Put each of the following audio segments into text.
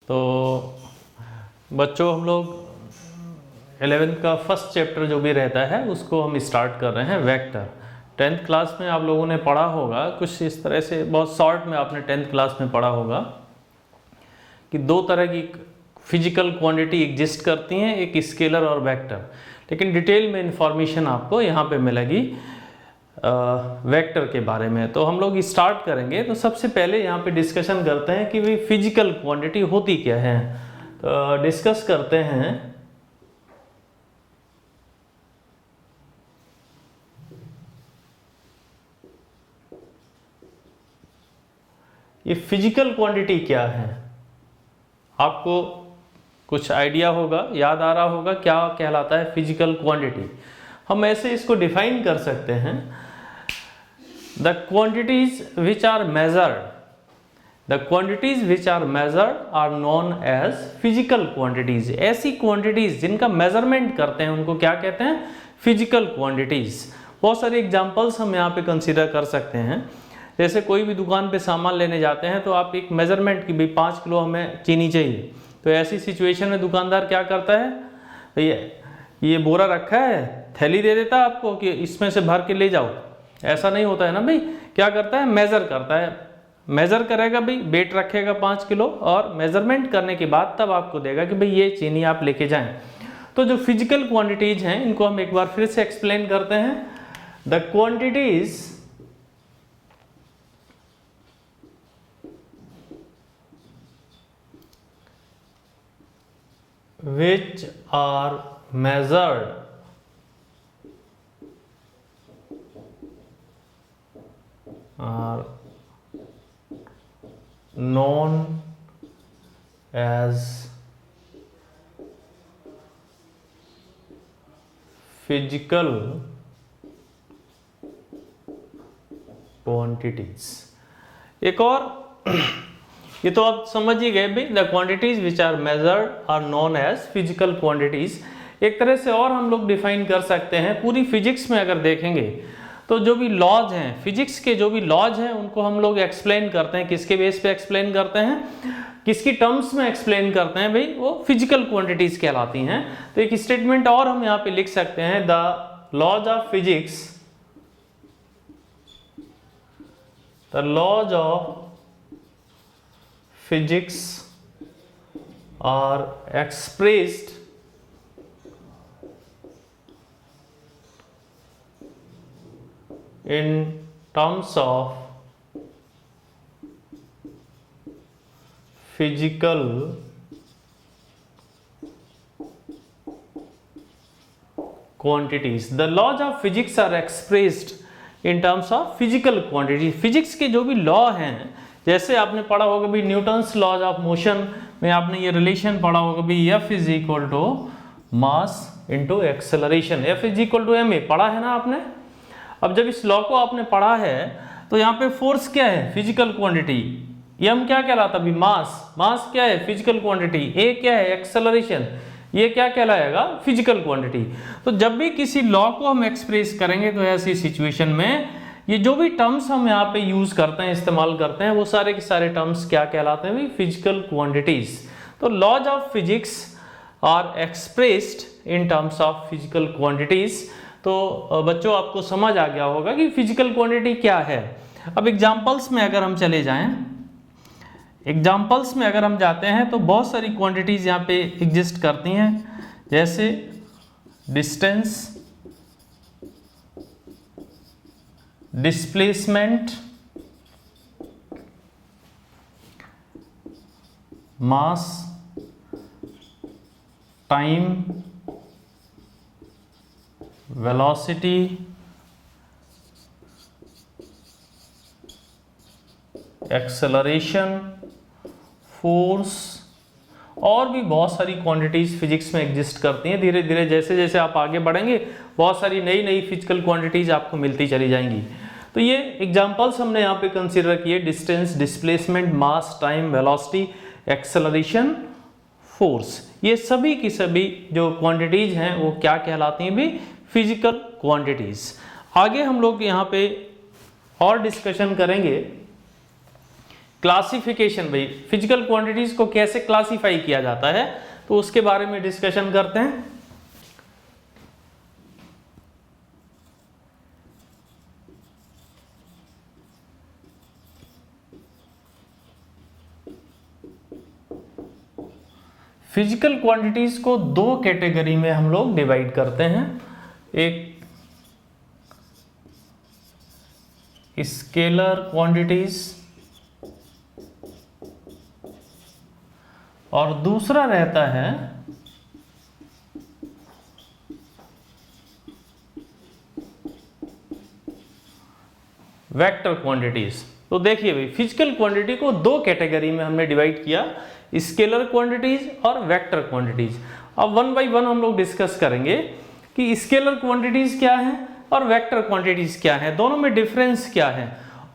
तो बच्चों हम लोग 11th का फर्स्ट चैप्टर जो भी रहता है उसको हम स्टार्ट कर रहे हैं, वेक्टर। 10th क्लास में आप लोगों ने पढ़ा होगा कुछ इस तरह से, बहुत शॉर्ट में आपने 10th क्लास में पढ़ा होगा कि दो तरह की फिजिकल क्वांटिटी एग्जिस्ट करती हैं, एक स्केलर और वेक्टर। लेकिन डिटेल में इंफॉर्मेशन आपको यहाँ पे मिलेगी वेक्टर के बारे में। तो हम लोग स्टार्ट करेंगे। तो सबसे पहले यहाँ पे डिस्कशन करते हैं कि भाई फिजिकल क्वांटिटी होती क्या है। तो डिस्कस करते हैं ये फिजिकल क्वांटिटी क्या है। आपको कुछ आइडिया होगा, याद आ रहा होगा क्या कहलाता है फिजिकल क्वांटिटी। हम ऐसे इसको डिफाइन कर सकते हैं, the quantities which are measured, the quantities which are measured are known as physical quantities. ऐसी क्वांटिटीज जिनका मेजरमेंट करते हैं उनको क्या कहते हैं, फिजिकल क्वांटिटीज। बहुत सारे एग्जांपल्स हम यहाँ पे कंसीडर कर सकते हैं। जैसे कोई भी दुकान पे सामान लेने जाते हैं तो आप एक मेजरमेंट की भाई 5 किलो हमें चीनी चाहिए, तो ऐसी सिचुएशन में दुकानदार क्या करता है, भैया ये बोरा रखा है, थैली दे देता है आपको कि इसमें से भर के ले जाओ। ऐसा नहीं होता है ना भाई, क्या करता है, मेज़र करता है। मेज़र करेगा भाई, वेट रखेगा 5 किलो और मेज़रमेंट करने के बाद तब आपको देगा कि भाई ये चीनी आप लेके जाएं। तो जो फिजिकल क्वांटिटीज हैं इनको हम एक बार फिर से एक्सप्लेन करते हैं। The quantities which are measured are known as physical quantities। एक और ये तो आप समझ ही गए भाई, the quantities which are measured are known as physical quantities. एक तरह से और हम लोग डिफाइन कर सकते हैं, पूरी फिजिक्स में अगर देखेंगे तो जो भी लॉज हैं, फिजिक्स के जो भी लॉज हैं उनको हम लोग एक्सप्लेन करते हैं। किसके बेस पे एक्सप्लेन करते हैं, किसकी टर्म्स में एक्सप्लेन करते हैं, भाई वो फिजिकल क्वांटिटीज कहलाती हैं। तो एक स्टेटमेंट और हम यहाँ पे लिख सकते हैं, the laws of physics, the laws of physics are expressed in terms of physical quantities। The laws of physics are expressed in terms of physical quantities। Physics के जो भी लॉ हैं, जैसे आपने पढ़ा होगा भी न्यूटन्स लॉज ऑफ मोशन में आपने ये रिलेशन पढ़ा होगा भी F is equal to mass into acceleration, F is equal to ma, पढ़ा है ना आपने। अब जब इस लॉ को आपने पढ़ा है तो यहाँ पे फोर्स क्या है, फिजिकल क्वांटिटी। m क्या कहलाता भी, मास। मास क्या है, फिजिकल क्वांटिटी। a क्या है, एक्सेलरेशन। ये क्या कहलाएगा, फिजिकल क्वांटिटी। तो जब भी किसी लॉ को हम एक्सप्रेस करेंगे तो ऐसी सिचुएशन में ये जो भी टर्म्स हम यहाँ पे यूज करते हैं, इस्तेमाल करते हैं, वो सारे के सारे टर्म्स क्या कहलाते हैं, फिजिकल क्वांटिटीज। तो laws of physics are expressed in terms of physical quantities. तो बच्चों आपको समझ आ गया होगा कि फिजिकल क्वांटिटी क्या है। अब एग्जांपल्स में अगर हम चले जाएं, एग्जांपल्स में अगर हम जाते हैं तो बहुत सारी क्वांटिटीज यहाँ पे एग्जिस्ट करती हैं, जैसे डिस्टेंस, डिस्प्लेसमेंट, मास, टाइम, वेलोसिटी, एक्सेलरेशन, फोर्स, और भी बहुत सारी क्वांटिटीज फिजिक्स में एग्जिस्ट करती हैं। धीरे धीरे जैसे जैसे आप आगे बढ़ेंगे बहुत सारी नई नई फिजिकल क्वांटिटीज आपको मिलती चली जाएंगी। तो ये एग्जांपल्स हमने यहाँ पे कंसीडर किए, डिस्टेंस, डिस्प्लेसमेंट, मास, टाइम, वेलोसिटी, एक्सेलरेशन, फोर्स। ये सभी की सभी जो क्वांटिटीज हैं वो क्या कहलाती हैं भी, फिजिकल क्वांटिटीज। आगे हम लोग यहाँ पे और डिस्कशन करेंगे क्लासिफिकेशन, भाई फिजिकल क्वांटिटीज को कैसे क्लासिफाई किया जाता है, तो उसके बारे में डिस्कशन करते हैं। फिजिकल क्वांटिटीज को दो कैटेगरी में हम लोग डिवाइड करते हैं, एक स्केलर क्वांटिटीज और दूसरा रहता है वेक्टर क्वांटिटीज। तो देखिए भाई, फिजिकल क्वांटिटी को दो कैटेगरी में हमने डिवाइड किया, स्केलर क्वांटिटीज और वेक्टर क्वांटिटीज। अब वन बाय वन हम लोग डिस्कस करेंगे कि स्केलर क्वांटिटीज क्या है और वेक्टर क्वांटिटीज क्या है, दोनों में डिफरेंस क्या है,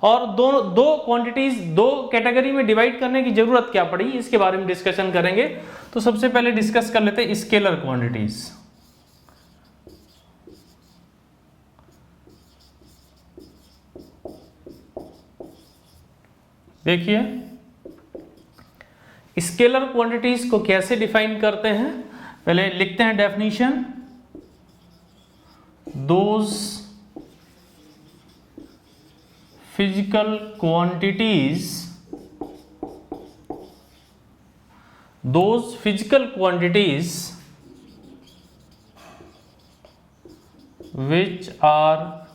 और दो क्वांटिटीज दो कैटेगरी में डिवाइड करने की जरूरत क्या पड़ी, इसके बारे में डिस्कशन करेंगे। तो सबसे पहले डिस्कस कर लेते हैं स्केलर क्वांटिटीज। देखिए स्केलर क्वांटिटीज को कैसे डिफाइन करते हैं, पहले लिखते हैं definition. Those physical quantities, those physical quantities which are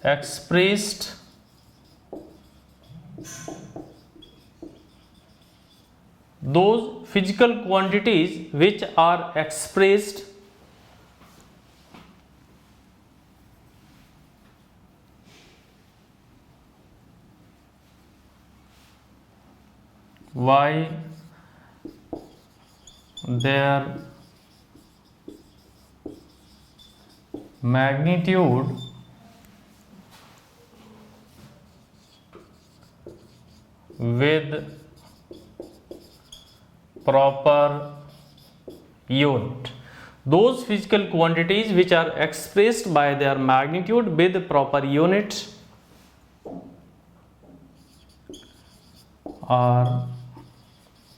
expressed those physical quantities which are expressed by their magnitude with proper unit. Those physical quantities which are expressed by their magnitude with proper unit are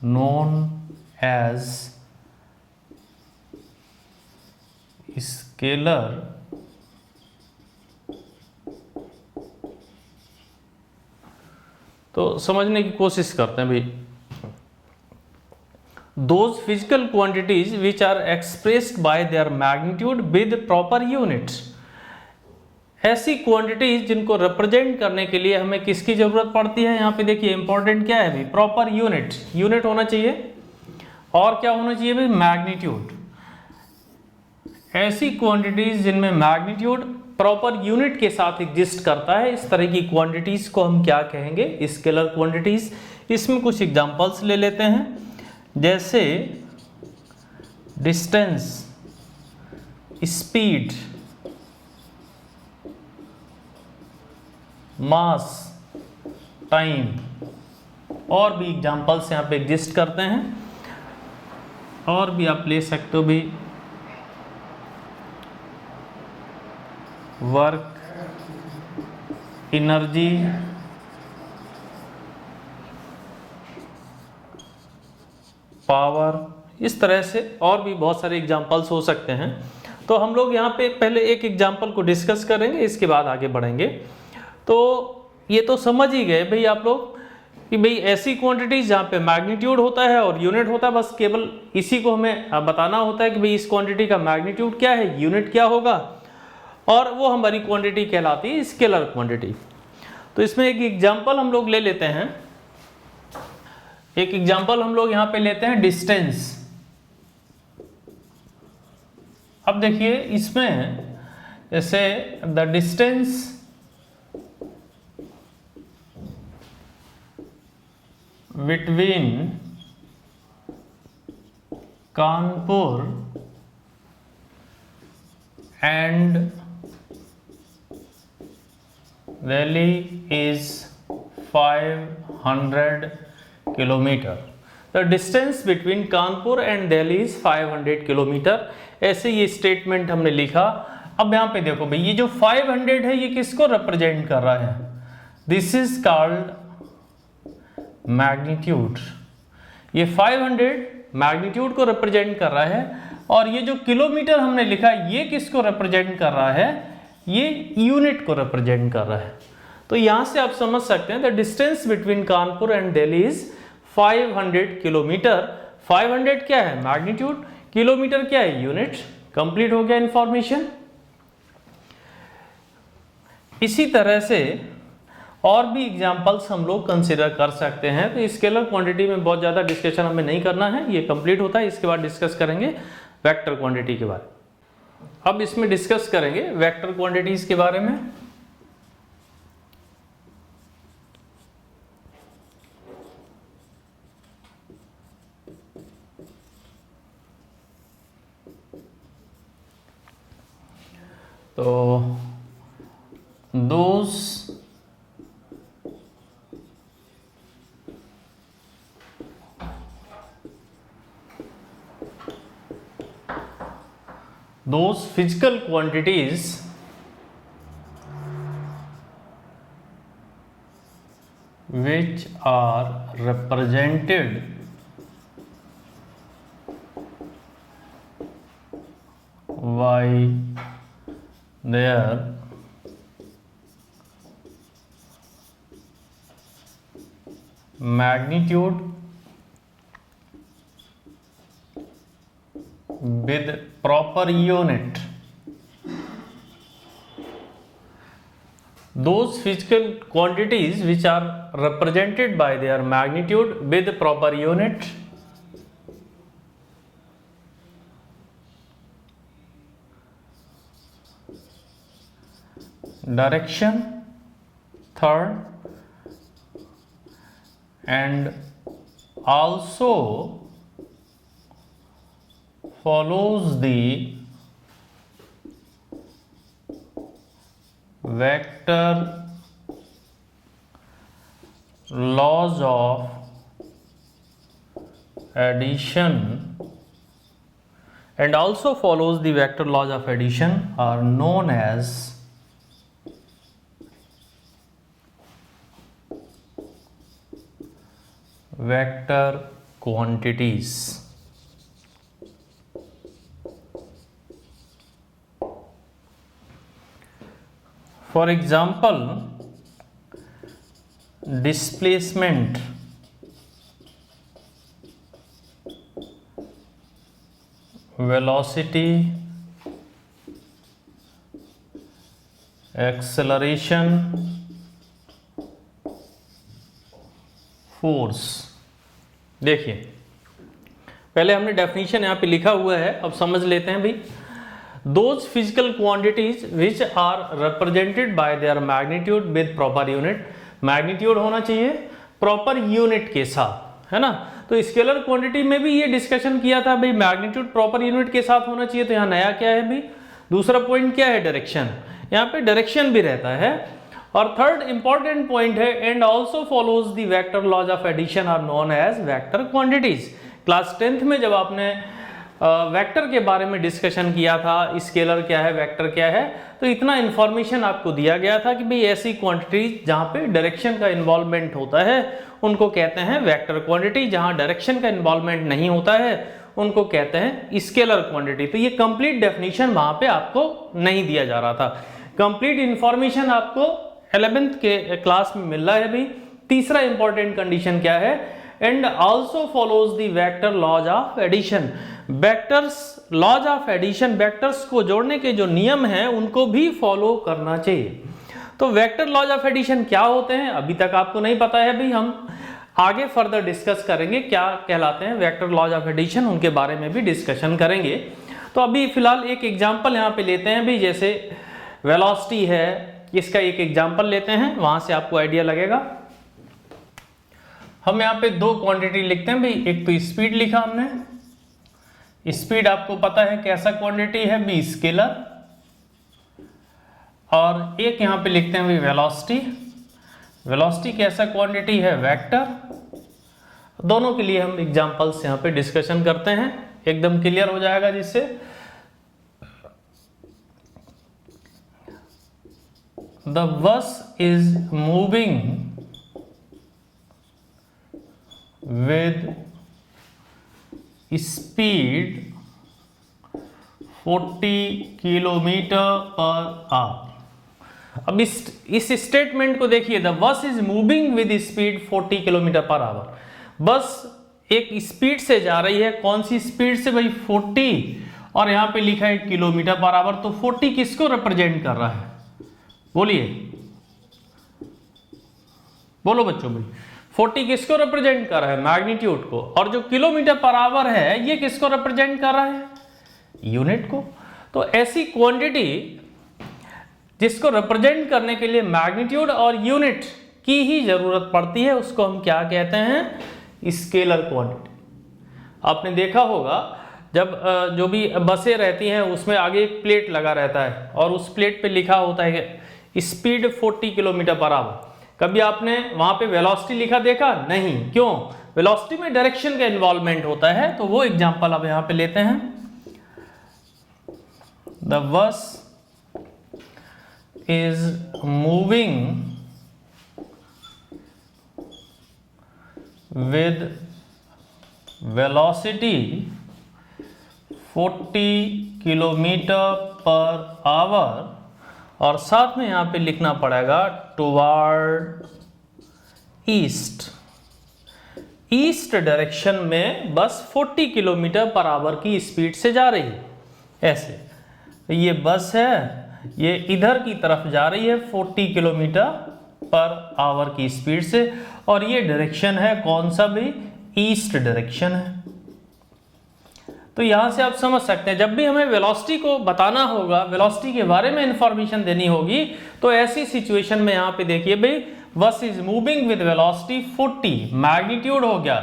known as scalar तो समझने की कोशिश करते हैं भाई। Those physical quantities which are expressed by their magnitude with proper units, ऐसी quantities जिनको represent करने के लिए हमें किसकी जरूरत पड़ती है, यहाँ पे देखिए इंपॉर्टेंट क्या है भाई, प्रॉपर यूनिट, यूनिट होना चाहिए और क्या होना चाहिए भाई, मैग्नीट्यूड। ऐसी क्वांटिटीज जिनमें मैग्नीट्यूड प्रॉपर यूनिट के साथ एग्जिस्ट करता है, इस तरह की क्वांटिटीज को हम क्या कहेंगे, स्केलर क्वांटिटीज। इसमें कुछ एग्जांपल्स ले लेते हैं, जैसे डिस्टेंस, स्पीड, मास, टाइम, और भी एग्जांपल्स यहाँ पे एग्जिस्ट करते हैं। और भी आप ले सकते हो भी, वर्क, एनर्जी, पावर, इस तरह से और भी बहुत सारे एग्जांपल्स हो सकते हैं। तो हम लोग यहाँ पे पहले एक एग्जांपल को डिस्कस करेंगे, इसके बाद आगे बढ़ेंगे। तो ये तो समझ ही गए भाई आप लोग कि भाई ऐसी क्वांटिटीज जहाँ पे मैग्नीट्यूड होता है और यूनिट होता है, बस केवल इसी को हमें बताना होता है कि भाई इस क्वांटिटी का मैग्नीट्यूड क्या है, यूनिट क्या होगा, और वो हमारी क्वांटिटी कहलाती है स्केलर क्वांटिटी। तो इसमें एक एग्जांपल हम लोग ले लेते हैं, एक एग्जांपल हम लोग यहाँ पे लेते हैं डिस्टेंस। अब देखिए इसमें जैसे the distance between Kanpur and Delhi is 500 kilometer. The distance between Kanpur and Delhi is 500 kilometer. ऐसे ये स्टेटमेंट हमने लिखा। अब यहाँ पे देखो भाई, ये जो 500 है ये किसको रिप्रेजेंट कर रहा है, दिस इज कॉल्ड मैग्नीट्यूड। ये 500 मैग्नीट्यूड को रिप्रेजेंट कर रहा है, और ये जो किलोमीटर हमने लिखा ये किसको रिप्रेजेंट कर रहा है, ये यूनिट को रिप्रेजेंट कर रहा है। तो यहां से आप समझ सकते हैं the distance between Kanpur and Delhi is 500 kilometre. 500 क्या है मैग्नीट्यूड, किलोमीटर क्या है यूनिट। कंप्लीट हो गया इंफॉर्मेशन। इसी तरह से और भी एग्जांपल्स हम लोग कंसिडर कर सकते हैं। तो स्केलर क्वांटिटी में बहुत ज़्यादा डिस्कशन हमें नहीं करना है, ये कंप्लीट होता है। इसके बाद डिस्कस करेंगे वेक्टर क्वांटिटी के बारे में। अब इसमें डिस्कस करेंगे वेक्टर क्वांटिटीज के बारे में। तो those physical quantities which are represented by their magnitude with proper unit, those physical quantities which are represented by their magnitude with proper unit direction, third, and also follows the vector laws of addition, and also follows the vector laws of addition are known as vector quantities. For example, displacement, velocity, acceleration, force। देखिए पहले हमने definition यहाँ पे लिखा हुआ है, अब समझ लेते हैं भाई। Those physical quantities which are represented by their magnitude with proper unit, magnitude होना चाहिए प्रॉपर यूनिट के साथ, है ना। तो स्केलर क्वांटिटी में भी ये डिस्कशन किया था भाई, मैग्नीट्यूड प्रॉपर यूनिट के साथ होना चाहिए। तो यहाँ नया क्या है भाई, दूसरा पॉइंट क्या है डायरेक्शन, यहाँ पे डायरेक्शन भी रहता है। और थर्ड इंपॉर्टेंट पॉइंट है and also follows the vector laws of addition are known as vector quantities. Class 10th में जब आपने वेक्टर के बारे में डिस्कशन किया था, स्केलर क्या है वेक्टर क्या है, तो इतना इंफॉर्मेशन आपको दिया गया था कि भाई ऐसी क्वांटिटीज जहाँ पे डायरेक्शन का इन्वॉल्वमेंट होता है उनको कहते हैं वेक्टर क्वांटिटी, जहाँ डायरेक्शन का इन्वॉल्वमेंट नहीं होता है उनको कहते हैं स्केलर क्वांटिटी। तो ये कंप्लीट डेफिनेशन वहाँ पे आपको नहीं दिया जा रहा था, कंप्लीट इंफॉर्मेशन आपको 11th के क्लास में मिल रहा है भाई। तीसरा इंपॉर्टेंट कंडीशन क्या है, and also follows the vector laws of addition. Vectors laws of addition, vectors को जोड़ने के जो नियम हैं उनको भी फॉलो करना चाहिए। तो वेक्टर लॉज ऑफ एडिशन क्या होते हैं अभी तक आपको नहीं पता है भाई, हम आगे फर्दर डिस्कस करेंगे क्या कहलाते हैं वेक्टर लॉज ऑफ एडिशन, उनके बारे में भी डिस्कशन करेंगे। तो अभी फिलहाल एक एग्जांपल यहाँ पे लेते हैं भाई, जैसे वेलोसिटी है, इसका एक एग्जांपल लेते हैं, वहां से आपको आइडिया लगेगा। हम यहाँ पे दो क्वांटिटी लिखते हैं भाई, एक तो स्पीड लिखा हमने, स्पीड आपको पता है कैसा क्वांटिटी है बी स्केलर, और एक यहाँ पे लिखते हैं भाई वेलोसिटी, वेलोसिटी कैसा क्वांटिटी है वेक्टर। दोनों के लिए हम एग्जांपल्स यहाँ पे डिस्कशन करते हैं, एकदम क्लियर हो जाएगा जिससे। the bus is moving with speed 40 kilometre per hour. अब इस स्टेटमेंट को देखिए, the bus is moving with speed 40 kilometre per hour. बस एक स्पीड से जा रही है, कौन सी स्पीड से भाई? 40, और यहां पे लिखा है किलोमीटर पर आवर। तो 40 किसको रिप्रेजेंट कर रहा है? बोलिए, बोलो बच्चों भाई, 40 किसको रिप्रेजेंट कर रहा है? मैग्नीट्यूड को। और जो किलोमीटर पर आवर है ये किसको रिप्रेजेंट कर रहा है? यूनिट को। तो ऐसी क्वांटिटी जिसको रिप्रेजेंट करने के लिए मैग्नीट्यूड और यूनिट की ही जरूरत पड़ती है, उसको हम क्या कहते हैं? Scalar quantity. आपने देखा होगा जब जो भी बसें रहती हैं उसमें आगे एक प्लेट लगा रहता है और उस प्लेट पे लिखा होता है स्पीड 40 किलोमीटर पर आवर। कभी आपने वहां पे वेलोसिटी लिखा देखा? नहीं। क्यों? वेलोसिटी में डायरेक्शन का इन्वॉल्वमेंट होता है। तो वो एग्जांपल अब यहां पे लेते हैं। The bus is moving with velocity 40 kilometre per hour, और साथ में यहां पे लिखना पड़ेगा टुवर्ड ईस्ट। ईस्ट डायरेक्शन में बस 40 किलोमीटर पर आवर की स्पीड से जा रही है। ऐसे ये बस है, ये इधर की तरफ जा रही है 40 किलोमीटर पर आवर की स्पीड से, और ये डायरेक्शन है कौन सा भी? ईस्ट डायरेक्शन है। तो यहां से आप समझ सकते हैं जब भी हमें वेलोसिटी को बताना होगा, वेलोसिटी के बारे में इंफॉर्मेशन देनी होगी, तो ऐसी सिचुएशन में यहां पे देखिए भाई, बस is moving with velocity 40, magnitude हो गया,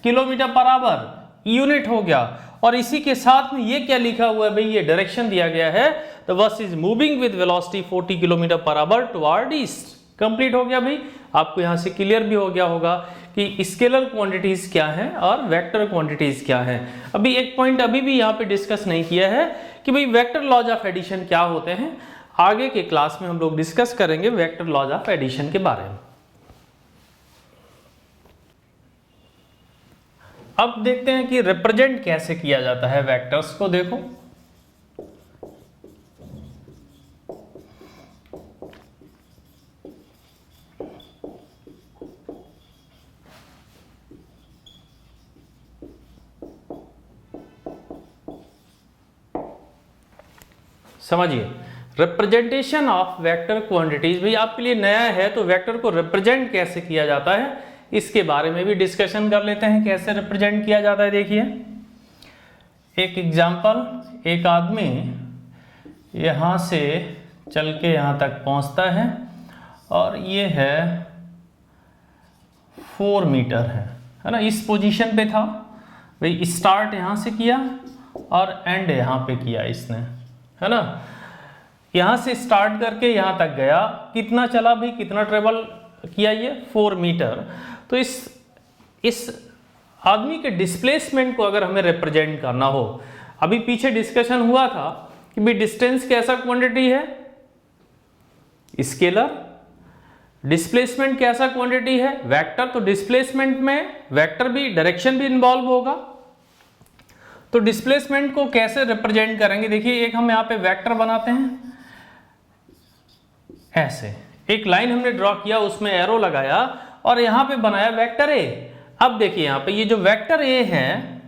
किलोमीटर पर आवर यूनिट हो गया, और इसी के साथ में ये क्या लिखा हुआ है भाई? ये डायरेक्शन दिया गया है। The bus is moving with velocity 40 kilometre per hour toward east. Complete हो गया भाई। आपको यहां से क्लियर भी हो गया होगा कि स्केलर क्वांटिटीज क्या है और वेक्टर क्वांटिटीज क्या है। अभी एक पॉइंट अभी भी यहां पे डिस्कस नहीं किया है कि भाई वेक्टर लॉज ऑफ एडिशन क्या होते हैं। आगे के क्लास में हम लोग डिस्कस करेंगे वेक्टर लॉज ऑफ एडिशन के बारे में। अब देखते हैं कि रिप्रेजेंट कैसे किया जाता है वेक्टर्स को। देखो, समझिए, रिप्रेजेंटेशन ऑफ वेक्टर क्वांटिटीज भी आपके लिए नया है, तो वेक्टर को रिप्रेजेंट कैसे किया जाता है इसके बारे में भी डिस्कशन कर लेते हैं। कैसे रिप्रेजेंट किया जाता है, देखिए एक एग्जांपल, एक आदमी यहाँ से चल के यहाँ तक पहुँचता है और ये है 4 मीटर है ना, इस पोजीशन पे था भाई। स्टार्ट यहाँ से किया और एंड यहाँ पे किया इसने, है ना। यहाँ से स्टार्ट करके यहाँ तक गया, कितना चला भाई, कितना ट्रेवल किया ये? 4 मीटर। तो इस आदमी के डिस्प्लेसमेंट को अगर हमें रिप्रेजेंट करना हो, अभी पीछे डिस्कशन हुआ था कि भाई डिस्टेंस कैसा क्वांटिटी है? स्केलर। डिस्प्लेसमेंट कैसा क्वांटिटी है? वेक्टर। तो डिस्प्लेसमेंट में वेक्टर भी, डायरेक्शन भी इन्वॉल्व होगा। तो डिस्प्लेसमेंट को कैसे रिप्रेजेंट करेंगे? देखिए, एक हम यहाँ पे वेक्टर बनाते हैं, ऐसे एक लाइन हमने ड्रॉ किया, उसमें एरो लगाया और यहाँ पे बनाया वेक्टर ए। अब देखिए यहाँ पे ये जो वेक्टर ए है,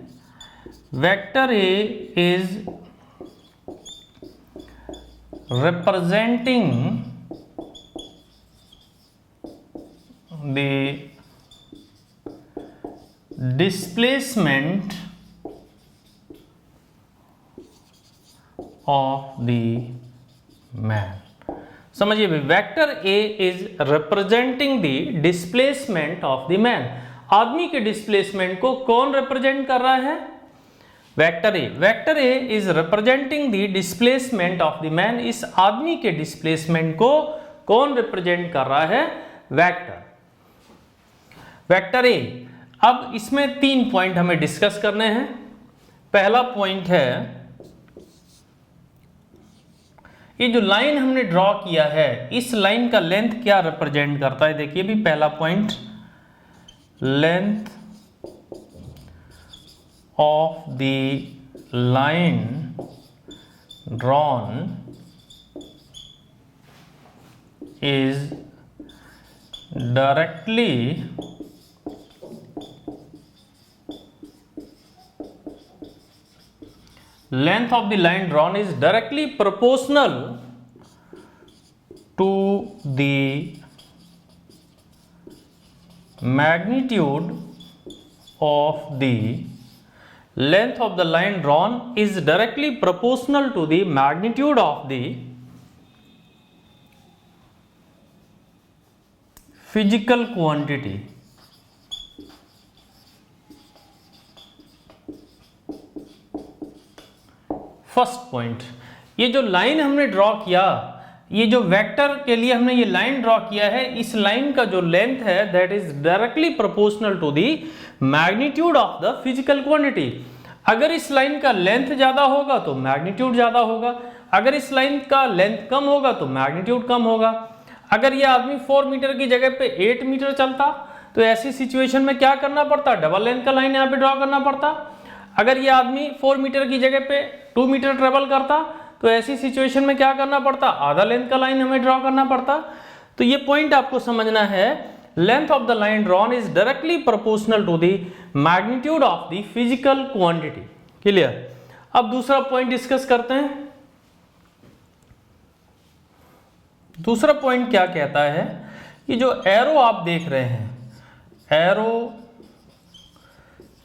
vector A is representing the displacement of the man. समझिए भाई, vector A is representing the displacement of the man. आदमी के डिस्प्लेसमेंट को कौन रिप्रेजेंट कर रहा है? Vector A. Vector A is representing the displacement of the man. इस आदमी के डिस्प्लेसमेंट को कौन रिप्रेजेंट कर रहा है? वेक्टर। Vector A. अब इसमें 3 पॉइंट हमें डिस्कस करने हैं। पहला पॉइंट है ये जो लाइन हमने ड्रॉ किया है, इस लाइन का लेंथ क्या रिप्रेजेंट करता है? देखिए भी पहला point, length of the line drawn is directly length of the line drawn is directly proportional to the magnitude of the length of the line drawn is directly proportional to the magnitude of the physical quantity. First point, ये जो line हमने draw किया, ये जो vector के लिए हमने ये लाइन ड्रॉ किया है, इस लाइन का जो लेंथ है that is directly proportional to the magnitude of the physical quantity. अगर इस लाइन का लेंथ ज्यादा होगा तो मैग्नीट्यूड ज्यादा होगा, अगर इस लाइन का लेंथ कम होगा तो मैग्नीट्यूड कम होगा। अगर ये आदमी 4 मीटर की जगह पे 8 मीटर चलता तो ऐसी सिचुएशन में क्या करना पड़ता? डबल लेंथ का लाइन यहाँ पे ड्रॉ करना पड़ता। अगर ये आदमी 4 मीटर की जगह पे 2 मीटर ट्रेवल करता तो ऐसी सिचुएशन में क्या करना पड़ता? आधा लेंथ का लाइन हमें ड्रॉ करना पड़ता। तो ये पॉइंट आपको समझना है, length of the line drawn is directly proportional to the magnitude of the physical quantity. Clear? अब दूसरा पॉइंट डिस्कस करते हैं। दूसरा पॉइंट क्या कहता है? ये जो एरो आप देख रहे हैं, arrow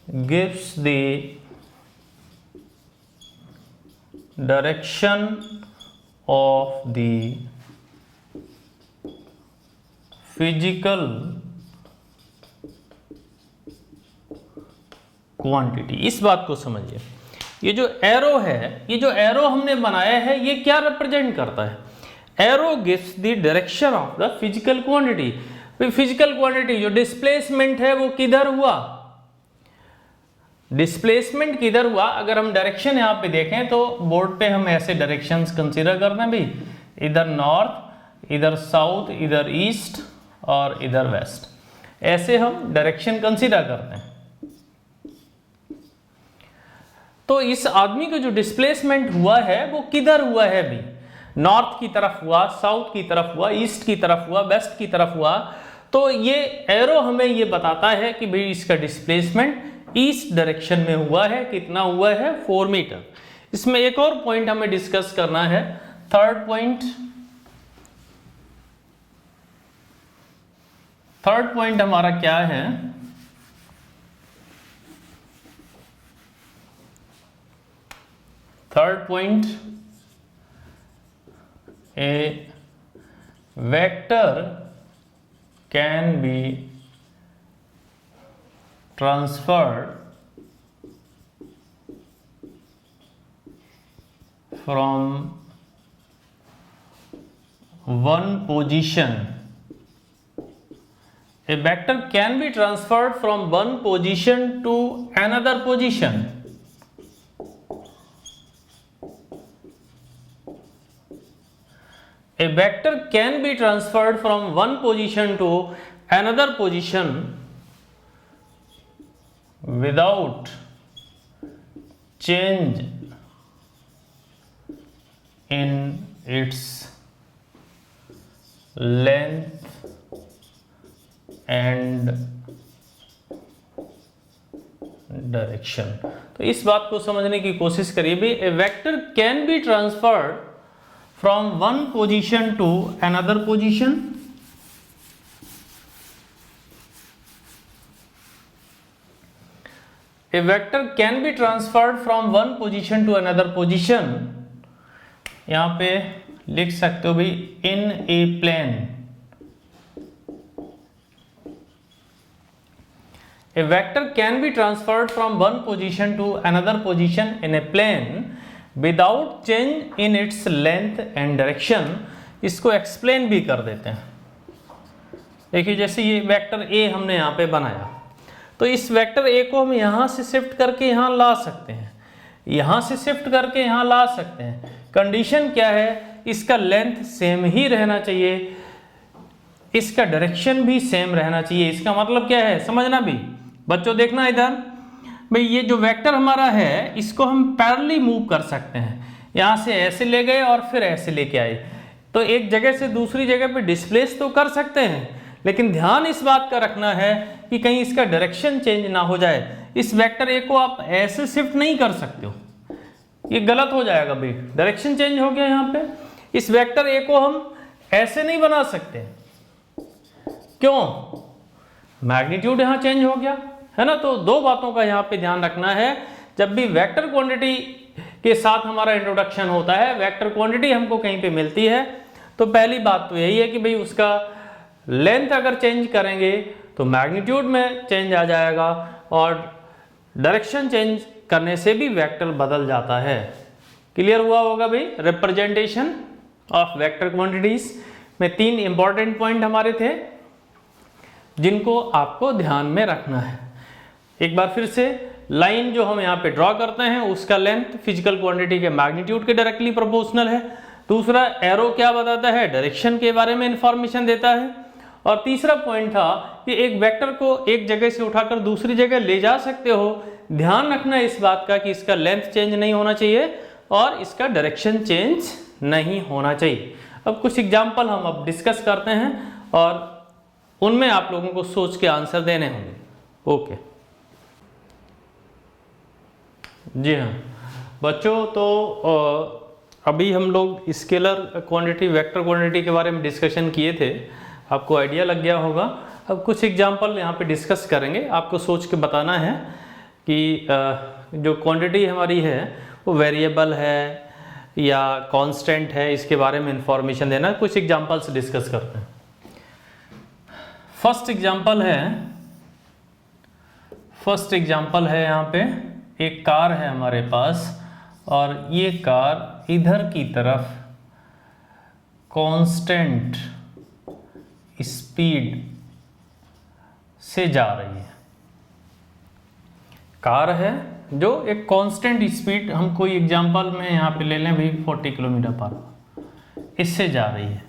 gives the direction of the physical quantity। इस बात को समझिए, ये जो एरो है, ये जो एरो हमने बनाया है, ये क्या रिप्रेजेंट करता है? Arrow gives the direction of the physical quantity. Physical quantity जो डिस्प्लेसमेंट है वो किधर हुआ? डिस्प्लेसमेंट किधर हुआ? अगर हम डायरेक्शन यहाँ पे देखें तो बोर्ड पे हम ऐसे डायरेक्शंस कंसीडर करते हैं भाई, इधर नॉर्थ, इधर साउथ, इधर ईस्ट और इधर वेस्ट, ऐसे हम डायरेक्शन कंसीडर करते हैं। तो इस आदमी का जो डिस्प्लेसमेंट हुआ है वो किधर हुआ है भी? नॉर्थ की तरफ हुआ, साउथ की तरफ हुआ, ईस्ट की तरफ हुआ, वेस्ट की तरफ हुआ। तो ये एरो हमें ये बताता है कि भाई इसका डिस्प्लेसमेंट ईस्ट डायरेक्शन में हुआ है। कितना हुआ है? 4 मीटर। इसमें एक और पॉइंट हमें डिस्कस करना है, थर्ड पॉइंट। थर्ड पॉइंट हमारा क्या है? Third point, A vector can B transferred from one position. A vector can be transferred from one position to another position. A vector can be transferred from one position to another position without change in its length and direction। तो इस बात को समझने की कोशिश करिए भी, a vector can be transferred from one position to another position. A vector can be transferred from one position to another position। यहाँ पे लिख सकते हो भाई, in a plane। A vector can be transferred from one position to another position in a plane without change in its length and direction। इसको explain भी कर देते हैं। देखिए जैसे ये वेक्टर A हमने यहाँ पे बनाया, तो इस वेक्टर ए को हम यहाँ से शिफ्ट करके यहाँ ला सकते हैं, यहाँ से शिफ्ट करके यहाँ ला सकते हैं। कंडीशन क्या है? इसका लेंथ सेम ही रहना चाहिए, इसका डायरेक्शन भी सेम रहना चाहिए। इसका मतलब क्या है समझना भी बच्चों, देखना इधर भाई, ये जो वेक्टर हमारा है इसको हम पैरेलली मूव कर सकते हैं। यहाँ से ऐसे ले गए और फिर ऐसे लेके आए, तो एक जगह से दूसरी जगह पे डिस्प्लेस तो कर सकते हैं, लेकिन ध्यान इस बात का रखना है कि कहीं इसका डायरेक्शन चेंज ना हो जाए। इस वेक्टर ए को आप ऐसे शिफ्ट नहीं कर सकते हो, ये गलत हो जाएगा भाई, डायरेक्शन चेंज हो गया। यहाँ पे इस वेक्टर ए को हम ऐसे नहीं बना सकते, क्यों? मैग्नीट्यूड यहाँ चेंज हो गया है ना। तो दो बातों का यहाँ पे ध्यान रखना है, जब भी वेक्टर क्वांटिटी के साथ हमारा इंट्रोडक्शन होता है, वेक्टर क्वांटिटी हमको कहीं पे मिलती है, तो पहली बात तो यही है कि भाई उसका लेंथ अगर चेंज करेंगे तो मैग्नीट्यूड में चेंज आ जाएगा, और डायरेक्शन चेंज करने से भी वेक्टर बदल जाता है। क्लियर हुआ होगा भाई। रिप्रेजेंटेशन ऑफ वेक्टर क्वांटिटीज में 3 इंपॉर्टेंट पॉइंट हमारे थे जिनको आपको ध्यान में रखना है। एक बार फिर से, लाइन जो हम यहाँ पे ड्रॉ करते हैं उसका लेंथ फिजिकल क्वांटिटी के मैग्नीट्यूड के डायरेक्टली प्रोपोर्शनल है। दूसरा, एरो क्या बताता है? डायरेक्शन के बारे में इंफॉर्मेशन देता है। और तीसरा पॉइंट था कि एक वेक्टर को एक जगह से उठाकर दूसरी जगह ले जा सकते हो, ध्यान रखना इस बात का कि इसका लेंथ चेंज नहीं होना चाहिए और इसका डायरेक्शन चेंज नहीं होना चाहिए। अब कुछ एग्जाम्पल हम अब डिस्कस करते हैं और उनमें आप लोगों को सोच के आंसर देने होंगे। ओके जी हाँ बच्चों, तो अभी हम लोग स्केलर क्वांटिटी, वेक्टर क्वांटिटी के बारे में डिस्कशन किए थे, आपको आइडिया लग गया होगा। अब कुछ एग्जांपल यहाँ पे डिस्कस करेंगे, आपको सोच के बताना है कि जो क्वांटिटी हमारी है वो वेरिएबल है या कांस्टेंट है, इसके बारे में इंफॉर्मेशन देना। कुछ एग्जांपल्स डिस्कस करते हैं। फर्स्ट एग्जांपल है यहाँ पे एक कार है हमारे पास, और ये कार इधर की तरफ कांस्टेंट स्पीड से जा रही है। कार है जो एक कांस्टेंट स्पीड, हम कोई एग्जांपल में यहाँ पे ले लें भाई 40 किलोमीटर पर आवर, इससे जा रही है।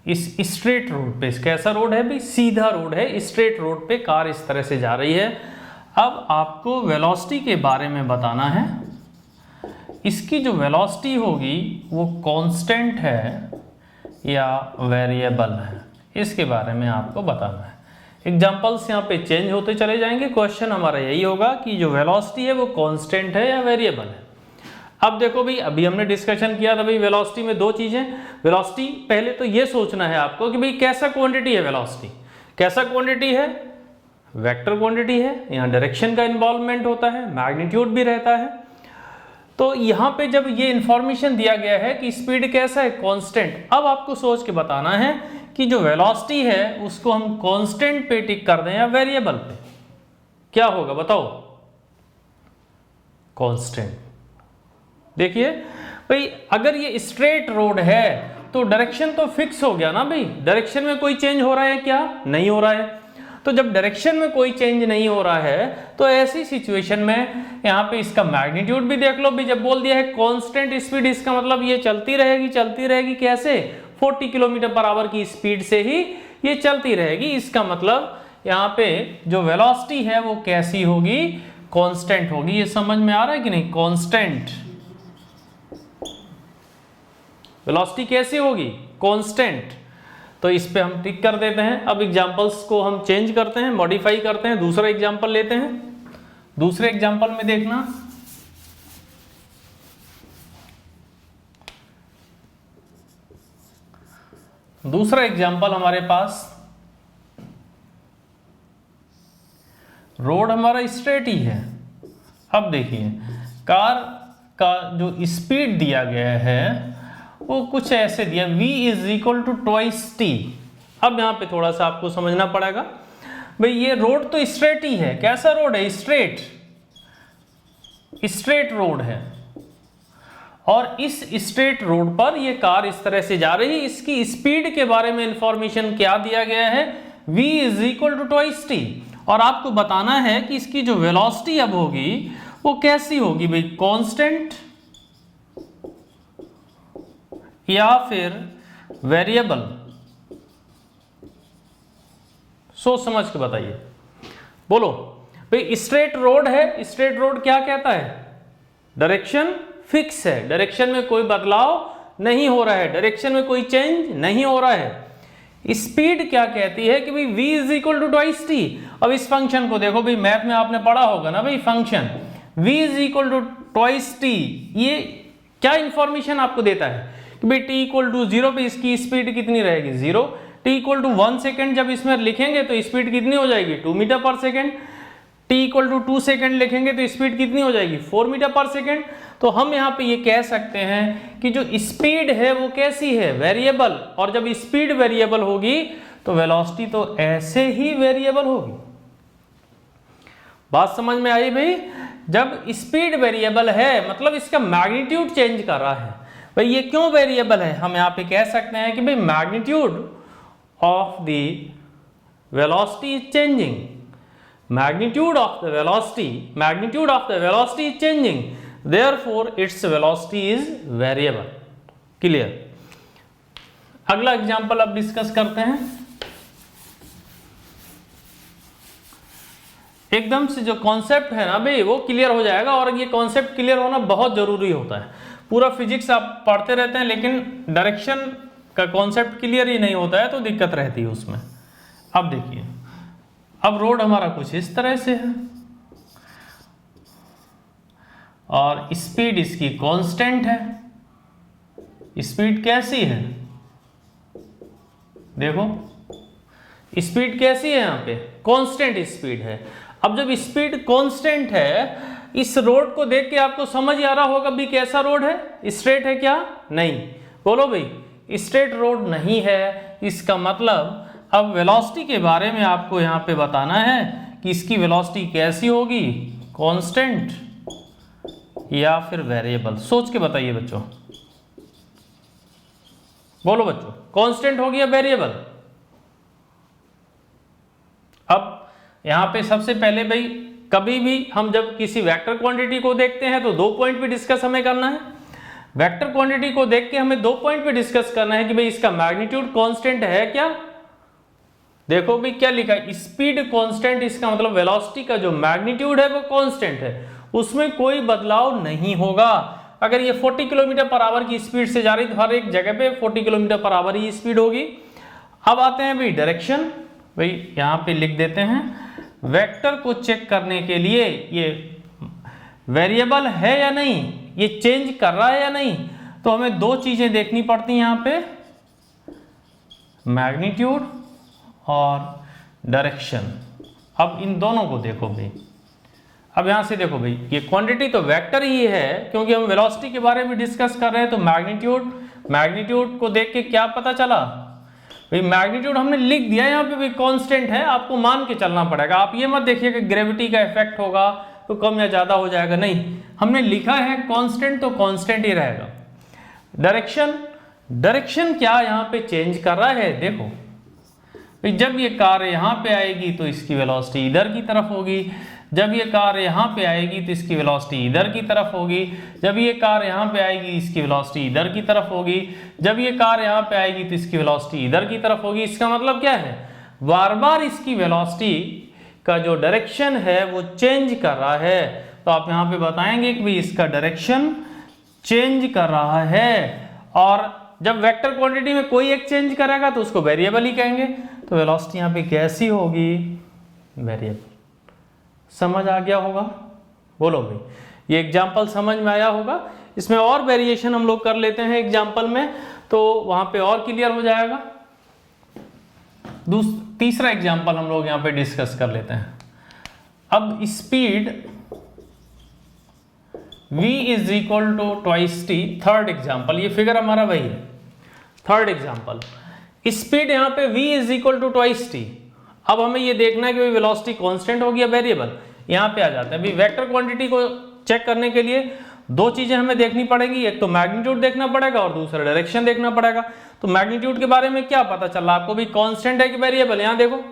इस स्ट्रेट रोड पे, कैसा रोड है भाई? सीधा रोड है, स्ट्रेट रोड पे कार इस तरह से जा रही है। अब आपको वेलोसिटी के बारे में बताना है। इसकी जो वेलोसिटी होगी वो कांस्टेंट है या वेरिएबल है, इसके बारे में आपको बताना है। एग्जांपल्स यहाँ पे चेंज होते चले जाएंगे। क्वेश्चन हमारा यही होगा कि जो वेलोसिटी है वो कांस्टेंट है या वेरिएबल है। अब देखो भाई, अभी हमने डिस्कशन किया था भाई वेलोसिटी में दो चीजें। वेलोसिटी, पहले तो ये सोचना है आपको कि भाई कैसा क्वांटिटी है वेलोसिटी, कैसा क्वांटिटी है? वेक्टर क्वांटिटी है, यहाँ डायरेक्शन का इन्वॉल्वमेंट होता है, मैग्नीट्यूड भी रहता है। तो यहाँ पे जब ये इंफॉर्मेशन दिया गया है कि स्पीड कैसा है? कांस्टेंट, अब आपको सोच के बताना है कि जो वेलोसिटी है उसको हम कांस्टेंट पे टिक कर दें या वेरिएबल पे, क्या होगा बताओ? कांस्टेंट। देखिए भाई, अगर ये स्ट्रेट रोड है तो डायरेक्शन तो फिक्स हो गया ना भाई, डायरेक्शन में कोई चेंज हो रहा है क्या? नहीं हो रहा है। तो जब डायरेक्शन में कोई चेंज नहीं हो रहा है तो ऐसी सिचुएशन में यहाँ पे इसका मैग्नीट्यूड भी देख लो भी, जब बोल दिया है कांस्टेंट स्पीड, इसका मतलब ये चलती रहेगी। कैसे? 40 किलोमीटर पर आवर की स्पीड से ही ये चलती रहेगी। इसका मतलब यहाँ पे जो वेलोसिटी है वो कैसी होगी? कांस्टेंट होगी। ये समझ में आ रहा है कि नहीं? कांस्टेंट वेलोसिटी कैसी होगी? कांस्टेंट। तो इस पे हम टिक कर देते हैं। अब एग्जांपल्स को हम चेंज करते हैं, मॉडिफाई करते हैं। दूसरा एग्जांपल लेते हैं। दूसरे एग्जांपल में देखना, दूसरा एग्जांपल हमारे पास रोड हमारा स्ट्रेट ही है। अब देखिए, कार का जो स्पीड दिया गया है वो कुछ ऐसे दिया, v = 2t। अब यहाँ पे थोड़ा सा आपको समझना पड़ेगा भाई, ये रोड तो स्ट्रेट ही है। कैसा रोड है? स्ट्रेट रोड है, और इस स्ट्रेट रोड पर ये कार इस तरह से जा रही है। इसकी स्पीड के बारे में इंफॉर्मेशन क्या दिया गया है? v = 2t। और आपको बताना है कि इसकी जो वेलोसिटी अब होगी वो कैसी होगी भाई? कांस्टेंट या फिर वेरिएबल? सोच समझ के बताइए, बोलो भाई। स्ट्रेट रोड है, स्ट्रेट रोड क्या कहता है? डायरेक्शन फिक्स है, डायरेक्शन में कोई बदलाव नहीं हो रहा है, डायरेक्शन में कोई चेंज नहीं हो रहा है। स्पीड क्या कहती है कि भाई v is equal to twice t. अब इस फंक्शन को देखो भाई, मैथ में आपने पढ़ा होगा ना भाई, function v is equal to twice t, ये क्या इंफॉर्मेशन आपको देता है कि भाई t इक्वल टू 0 पे इसकी स्पीड कितनी रहेगी? 0। t इक्वल टू 1 सेकेंड जब इसमें लिखेंगे तो स्पीड कितनी हो जाएगी? 2 metre per second. t equal to 2 second लिखेंगे तो स्पीड कितनी हो जाएगी? 4 मीटर पर सेकेंड। तो हम यहाँ पे ये कह सकते हैं कि जो स्पीड है वो कैसी है? वेरिएबल। और जब स्पीड वेरिएबल होगी तो वेलोसिटी तो ऐसे ही वेरिएबल होगी। बात समझ में आई भाई? जब स्पीड वेरिएबल है मतलब इसका मैग्नीट्यूड चेंज कर रहा है। भाई ये क्यों वेरिएबल है? हम यहाँ पे कह सकते हैं कि भाई magnitude of the velocity is changing, magnitude of the velocity is changing, therefore its velocity is variable. Clear? अगला एग्जांपल अब डिस्कस करते हैं। एकदम से जो कॉन्सेप्ट है ना भाई वो क्लियर हो जाएगा, और ये कॉन्सेप्ट क्लियर होना बहुत जरूरी होता है। पूरा फिजिक्स आप पढ़ते रहते हैं लेकिन डायरेक्शन का कॉन्सेप्ट क्लियर ही नहीं होता है तो दिक्कत रहती है उसमें। अब देखिए, अब रोड हमारा कुछ इस तरह से है और स्पीड इसकी कांस्टेंट है। स्पीड कैसी है? देखो स्पीड कैसी है, यहाँ पे कांस्टेंट स्पीड है। अब जब स्पीड कांस्टेंट है, इस रोड को देख के आपको समझ आ रहा होगा भी कैसा रोड है? स्ट्रेट है क्या? नहीं। बोलो भाई, स्ट्रेट रोड नहीं है। इसका मतलब अब वेलोसिटी के बारे में आपको यहाँ पे बताना है कि इसकी वेलोसिटी कैसी होगी, कांस्टेंट या फिर वेरिएबल। सोच के बताइए बच्चों, बोलो बच्चों, कांस्टेंट होगी या वेरिएबल? अब यहाँ पे सबसे पहले भाई, कभी भी हम जब किसी वेक्टर क्वांटिटी को देखते हैं तो 2 पॉइंट पे डिस्कस हमें करना है। वेक्टर क्वांटिटी को देख के हमें 2 पॉइंट पे डिस्कस करना है कि भाई इसका मैग्नीट्यूड कांस्टेंट है क्या। देखो भी क्या लिखा है, स्पीड कांस्टेंट, इसका मतलब वेलोसिटी का जो मैग्नीट्यूड है वो कांस्टेंट है, उसमें कोई बदलाव नहीं होगा। अगर ये 40 किलोमीटर पर आवर की स्पीड से जा रही तो हर एक जगह पे 40 किलोमीटर पर आवर ही स्पीड होगी। अब आते हैं भाई डायरेक्शन। भाई यहाँ पे लिख देते हैं, वेक्टर को चेक करने के लिए ये वेरिएबल है या नहीं, ये चेंज कर रहा है या नहीं, तो हमें 2 चीजें देखनी पड़ती हैं यहाँ पे, मैग्नीट्यूड और डायरेक्शन। अब इन दोनों को देखो भाई। अब यहां से देखो भाई, ये क्वांटिटी तो वेक्टर ही है क्योंकि हम वेलोसिटी के बारे में डिस्कस कर रहे हैं। तो मैग्नीट्यूड को देख के क्या पता चला भाई, मैग्नीट्यूड हमने लिख दिया यहाँ पे भाई कांस्टेंट है, आपको मान के चलना पड़ेगा। आप ये मत देखिए कि ग्रेविटी का इफेक्ट होगा तो कम या ज्यादा हो जाएगा, नहीं, हमने लिखा है कांस्टेंट तो कांस्टेंट ही रहेगा। डायरेक्शन क्या यहाँ पे चेंज कर रहा है? देखो जब ये कार यहाँ पे आएगी तो इसकी वेलोसिटी इधर की तरफ होगी, जब ये कार यहाँ पे आएगी तो इसकी वेलोसिटी इधर की तरफ होगी, जब ये कार यहाँ पे आएगी इसकी वेलोसिटी इधर की तरफ होगी, जब ये कार यहाँ पे आएगी तो इसकी वेलोसिटी इधर की तरफ होगी। इसका मतलब क्या है, बार बार इसकी वेलोसिटी का जो डायरेक्शन है वो चेंज कर रहा है। तो आप यहाँ पे बताएंगे कि भाई इसका डायरेक्शन चेंज कर रहा है, और जब वेक्टर क्वांटिटी में कोई एक चेंज करेगा तो उसको वेरिएबल ही कहेंगे। तो वेलोसिटी यहाँ पे कैसी होगी, वेरिएबल। समझ आ गया होगा? बोलो भाई, ये एग्जाम्पल समझ में आया होगा। इसमें और वेरिएशन हम लोग कर लेते हैं एग्जाम्पल में, तो वहां पे और क्लियर हो जाएगा। तीसरा एग्जाम्पल हम लोग यहाँ पे डिस्कस कर लेते हैं। अब speed v is equal to twice t. Third example, ये फिगर हमारा वही है। थर्ड एग्जाम्पल, स्पीड यहाँ पे v is equal to twice t. अब हमें ये देखना है कि वेलोसिटी कांस्टेंट होगी या वेरिएबल। यहाँ पे आ जाता है, अभी वेक्टर क्वांटिटी को चेक करने के लिए 2 चीजें हमें देखनी पड़ेगी, एक तो मैग्नीट्यूड देखना पड़ेगा और दूसरा डायरेक्शन देखना पड़ेगा। तो मैग्नीट्यूड के बारे में क्या पता चला आपको भी, कांस्टेंट है कि वेरिएबल। यहाँ देखो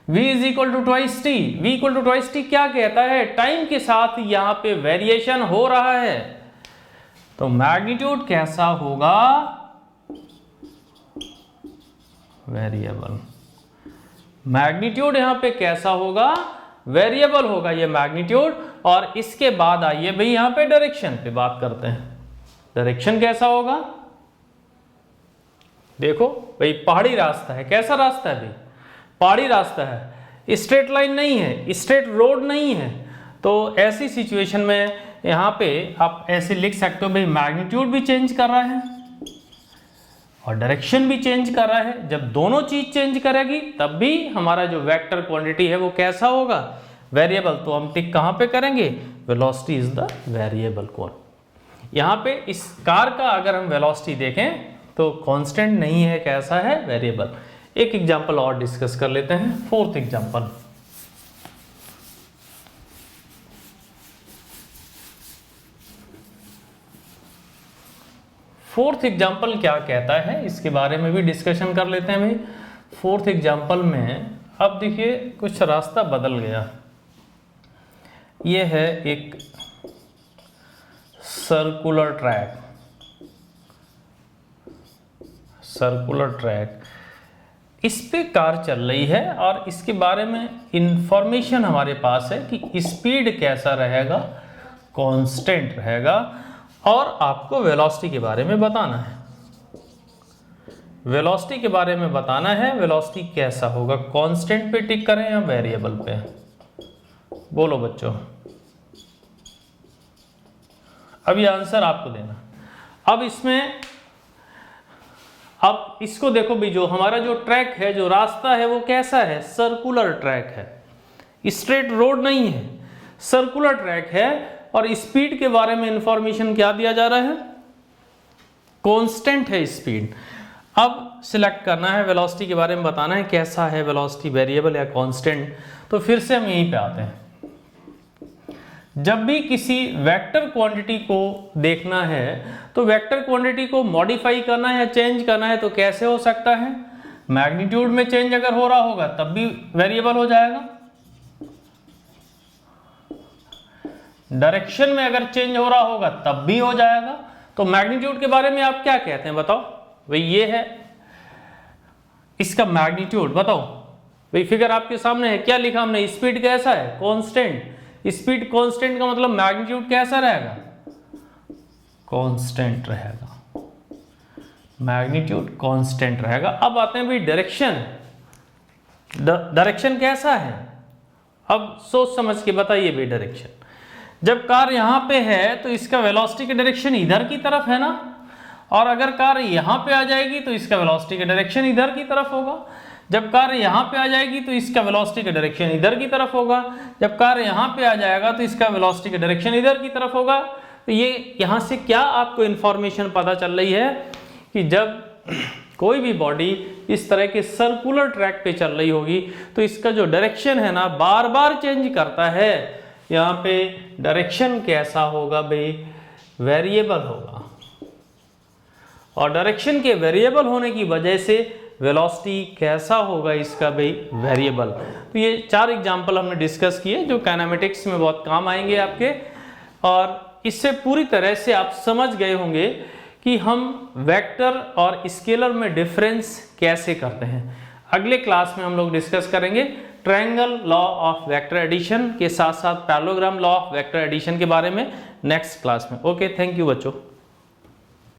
v is equal to twice t. v equal to twice t क्या कहता है, टाइम के साथ यहाँ पे वेरिएशन हो रहा है। तो मैग्नीट्यूड कैसा होगा, वेरिएबल। मैग्नीट्यूड यहाँ पे कैसा होगा, वेरिएबल होगा ये मैग्नीट्यूड। और इसके बाद आइए भाई यहाँ पे डायरेक्शन पे बात करते हैं। डायरेक्शन कैसा होगा, देखो भाई पहाड़ी रास्ता है, कैसा रास्ता है भाई, पहाड़ी रास्ता है, स्ट्रेट लाइन नहीं है, स्ट्रेट रोड नहीं है। तो ऐसी सिचुएशन में यहाँ पे आप ऐसे लिख सकते हो भाई मैग्नीट्यूड भी चेंज कर रहा है और डायरेक्शन भी चेंज कर रहा है। जब दोनों चीज चेंज करेगी तब भी हमारा जो वेक्टर क्वांटिटी है वो कैसा होगा, वेरिएबल। तो हम टिक कहाँ पे करेंगे, velocity is the variable quantity. यहाँ पे इस कार का अगर हम वेलोसिटी देखें तो कांस्टेंट नहीं है, कैसा है, वेरिएबल। एक एग्जांपल और डिस्कस कर लेते हैं, फोर्थ एग्जांपल। फोर्थ एग्जाम्पल क्या कहता है इसके बारे में भी डिस्कशन कर लेते हैं भाई। फोर्थ एग्जाम्पल में अब देखिए कुछ रास्ता बदल गया। ये है एक सर्कुलर ट्रैक, सर्कुलर ट्रैक, इस पे कार चल रही है और इसके बारे में इंफॉर्मेशन हमारे पास है कि स्पीड कैसा रहेगा, कांस्टेंट रहेगा। और आपको वेलोसिटी के बारे में बताना है, वेलोसिटी के बारे में बताना है। वेलोसिटी कैसा होगा, कांस्टेंट पे टिक करें या वेरिएबल पे, बोलो बच्चों। अब ये आंसर आपको देना। अब इसमें अब इसको देखो भी, जो हमारा जो ट्रैक है, जो रास्ता है वो कैसा है, सर्कुलर ट्रैक है, स्ट्रेट रोड नहीं है, सर्कुलर ट्रैक है। और स्पीड के बारे में इंफॉर्मेशन क्या दिया जा रहा है, कांस्टेंट है स्पीड। अब सिलेक्ट करना है, वेलोसिटी के बारे में बताना है कैसा है, वेलोसिटी वेरिएबल या कांस्टेंट। तो फिर से हम यहीं पे आते हैं। जब भी किसी वेक्टर क्वांटिटी को देखना है तो वेक्टर क्वांटिटी को मॉडिफाई करना है या चेंज करना है तो कैसे हो सकता है, मैग्नीट्यूड में चेंज अगर हो रहा होगा तब भी वेरिएबल हो जाएगा, डायरेक्शन में अगर चेंज हो रहा होगा तब भी हो जाएगा। तो मैग्नीट्यूड के बारे में आप क्या कहते हैं बताओ भाई, ये है इसका मैग्नीट्यूड, बताओ भाई। फिगर आपके सामने है, क्या लिखा हमने, स्पीड कैसा है, कांस्टेंट। स्पीड कांस्टेंट का मतलब मैग्नीट्यूड कैसा रहेगा, कांस्टेंट रहेगा, मैग्नीट्यूड कांस्टेंट रहेगा। अब आते हैं भाई डायरेक्शन, डायरेक्शन कैसा है। अब सोच समझ के बताइए भाई, डायरेक्शन जब कार यहां पे है तो इसका वेलोसिटी का डायरेक्शन इधर की तरफ है ना, और अगर कार यहां पे आ जाएगी तो इसका वेलोसिटी का डायरेक्शन इधर की तरफ होगा। जब कार यहां पे आ जाएगी तो इसका वेलोसिटी का डायरेक्शन इधर की तरफ होगा। जब कार यहां पे आ जाएगा तो इसका वेलोसिटी का डायरेक्शन इधर की तरफ होगा। तो ये यहां से क्या आपको इंफॉर्मेशन पता चल रही है कि जब कोई भी बॉडी इस तरह के सर्कुलर ट्रैक पे चल रही होगी तो इसका जो डायरेक्शन है ना बार बार चेंज करता है। यहाँ पे डायरेक्शन कैसा होगा भाई, वेरिएबल होगा। और डायरेक्शन के वेरिएबल होने की वजह से वेलोसिटी कैसा होगा इसका भाई, वेरिएबल। तो ये 4 एग्जाम्पल हमने डिस्कस किए जो काइनेमेटिक्स में बहुत काम आएंगे आपके, और इससे पूरी तरह से आप समझ गए होंगे कि हम वेक्टर और स्केलर में डिफरेंस कैसे करते हैं। अगले क्लास में हम लोग डिस्कस करेंगे triangle law of vector addition के साथ साथ parallelogram law of vector addition के बारे में नेक्स्ट क्लास में। ओके, थैंक यू बच्चों।